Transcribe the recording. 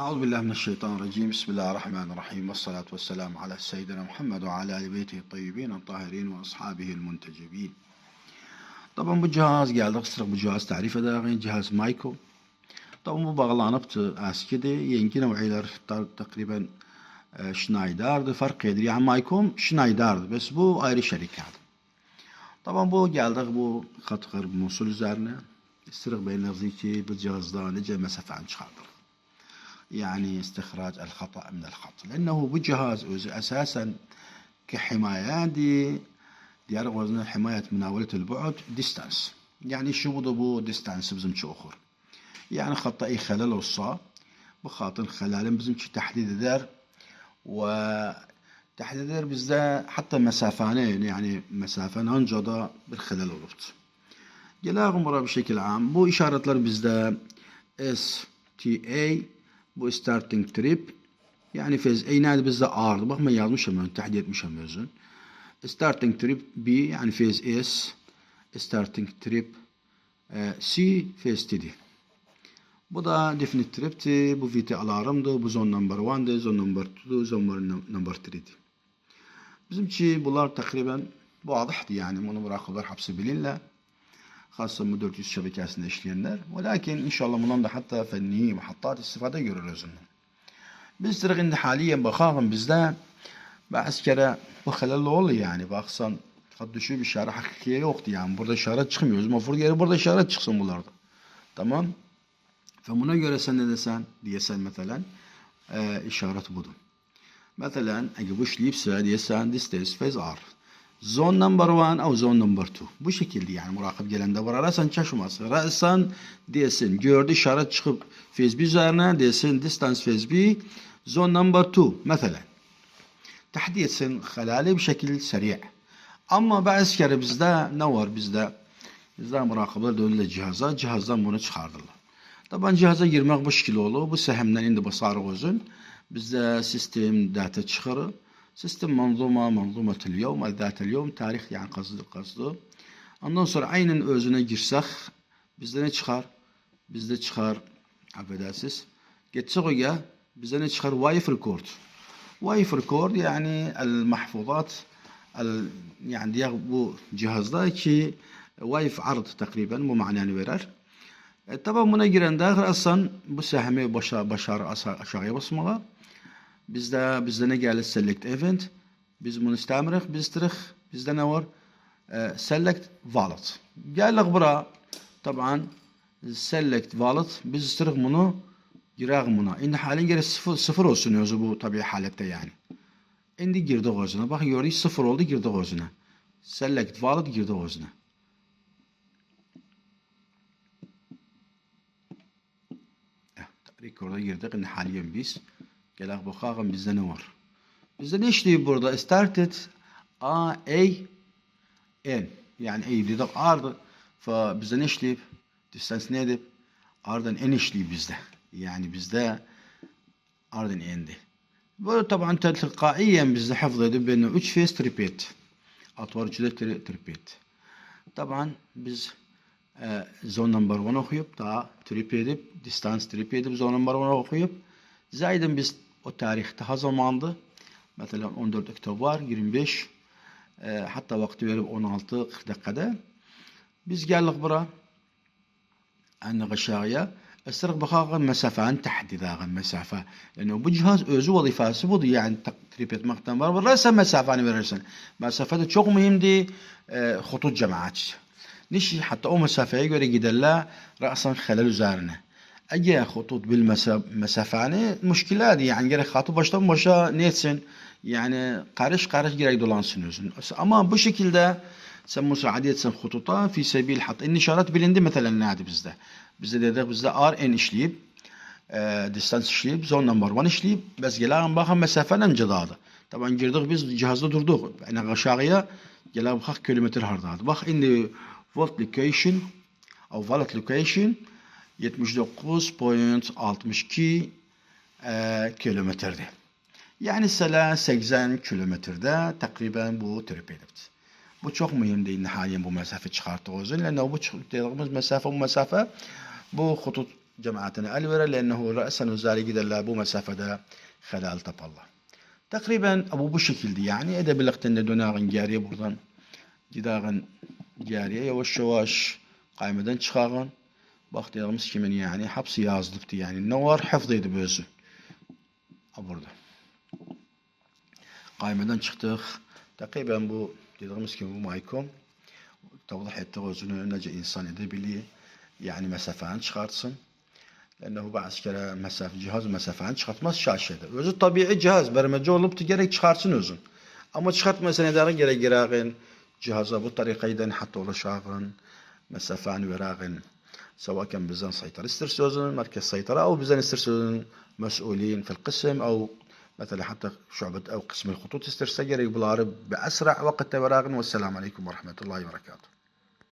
أعوذ بالله من الشيطان الرجيم. بسم الله الرحمن الرحيم، والصلاة والسلام على سيدنا محمد وعلى آل بيته الطيبين الطاهرين وأصحابه المنتجبين. طبعا bu cihaz geldi. Kısırık bu cihaz tarif ederken cihaz Maiko. طبعا bu bağlanıptı eskidi. Yeni nev'iler takriben Schneider'dı. Fark edir. Yani Maiko'm Schneider'dı. Bes bu ayrı şirket. Tamam bu geldik bu katkır Musul üzerine. Sırık beynlerdi ki bu cihazda nece mesafen çıkardık. يعني استخراج الخطأ من الخط لأنه بجهاز أساسا كحماية ديار وزن حماية مناولة البعد ديستانس. يعني شو بو ديستانس بزم شو أخر يعني خط أي خلل وصا بخاطر خلال بزم شي تحديد دار وتحديد دار بزدا حتى مسافانين يعني مسافة أنجضة بالخلل ولفت جلاهم مرة بشكل عام بو إشارة بزدا STA bu starting trip yani fez aynı bizde ağırdı. Bak ben yazmışım ben tahdid etmişim özün. Starting trip B yani fez S, starting trip C fez TD. Bu da definite trip'ti. Bu VT alarmdı. Bu zone number 1'di, zone number 2'du, zone number 3'di. Bizimki bunlar takriben vazıhtı yani bunu bırakırlar hapsi bilinle. خاصة bu 400 şebekesinde işleyenler. Lakin inşallah bundan da hatta fenni muhattat istifade görürüz. Biz tırgın haliyen bakalım bizde bazı kere bu helalı oluyor yani. Baksan düşü bir işaret hakikiye yoktu yani. Burada işaret çıkmıyoruz. Mafur yeri burada işaret çıksın bunlarda. Tamam. Ve buna göre sen ne desen diyesen mesela işaret budur. Mesela eğer bu işleyipse diyesen distance phase R. Zone number 1 أو zone number 2. Bu şekilde yani murakip gelende var. Arasan şaşmaz. Arasan desin gördü işaret çıkıp phase B üzerine desin distance phase B zone number 2 mesela. Tahdid etsin halali bir şekilde seri. Ama bazı kere bizde ne var bizde murakipler dönüle cihazdan bunu çıkardılar. Taban cihaza girmek bu şekilde olur. Bu sehemden indi basarı gözün. Bizde sistem data çıkarır. Sistem manzuma اليوم ذات اليوم tarih yani kazdı. Ondan sonra aynen özüne girsek bizde ne çıkar? Bizde çıkar affedersiniz. Geçsek ya bizde ne çıkar? Wife record. Wife record yani el mahfuzat yani diye bu cihazda ki wife ard takriben bu mananı verir. Tabi buna giren dahil aslında bu sehmi başarı aşağıya basmalı. Bizde ne geldi select event. Biz bunu istemirik, bizde ne var? Select wallet. Geldik bura. Taban select wallet. Biz istirik bunu girelim buna. Şimdi halin geri sıfır olsun özü bu tabii halette yani. Şimdi girdik özüne. Bak gördük sıfır oldu girdik özüne. Select wallet girdik özüne. Record'a girdik. Şimdi haliyen biz. Gelak bakalım bizde ne var? Bizde ne işliyor burada? Started A N yani A dedik A'dı. Bizde ne işliyor? Distance ne edip? A'dan N işliyor bizde. Yani bizde A'dan N'di. Bu taban tilkaiyen bizde hafız edip beni 3 phase tripet. Atvar 3'de tripet. Taban biz zone number 1 okuyup daha trip edip distance trip edip zone number 1 okuyup zaten biz o tarihte ha zamandı. Mesela 14 Oktober 25 hatta vakti verip 16-40 dakikada biz geldik bura anne aşağıya esirk bakalım mesafenin tahdid mesafe. Yani bu cihaz özü vazifası budur yani takip etmekten var. Varsa mesafeni verirsin. Mesafe de çok mühimdi. Hutut cemaat. Nişi hatta o mesafeye göre giderler ra'san halal üzerine. Eğer hutut bil mesafeni müşkilat yani gerek hatı baştan başa ne etsin yani karış gerek dolansın özün. Ama bu şekilde sen müsaade etsen hututa fi sebil hatta en işaret bilindi mesela neydi bizde. Bizde dedik bizde R N işleyip distance işleyip zone number 1 işleyip biz gelen bakın mesafeden cedadı. Taban girdik biz cihazda durduk. Yani aşağıya gelen bakın kilometre hardadı. Bak indi volt location او valid location 79.62 kilometrede. Yani 80 kilometrede takriben bu trip edipti. Bu çok mühim değil halen bu mesafe çıkarttığı için. Lenne bu dediğimiz mesafe bu hutut جماعتنا الورا لأنه رأسا وزاري جدا لابو مسافة دا خلال الله تقريبا أبو بشكل دي يعني إذا بلغتنا دوناغن جارية بردان جداغن جارية يوشواش قائمة دان تشخاغن باخت يغمس كمن يعني حبس يازدبتي يعني النوار حفظي دبوزو أبرده قائمة دان تشختخ تقريبا بو يغمس كمن مايكم توضح التوازن نجا إنسان إذا يعني مسافة شخارتسن لأنه بعد كلا مسافة جهاز مسافة شخارت ما شاشة ده وجود طبيعي جهاز برمجة ولو بتجري شخارتسن وزن أما شخارت مثلا دارن جراغن جهاز بالطريقة إذا حتى ولا شاغن مسافة وراغن سواء كان بزن سيطرة استرسوزن مركز سيطرة أو بزن استرسوزن مسؤولين في القسم أو مثلا حتى شعبة أو قسم الخطوط استرسجر يبلارب بأسرع وقت وراغن. والسلام عليكم ورحمة الله وبركاته.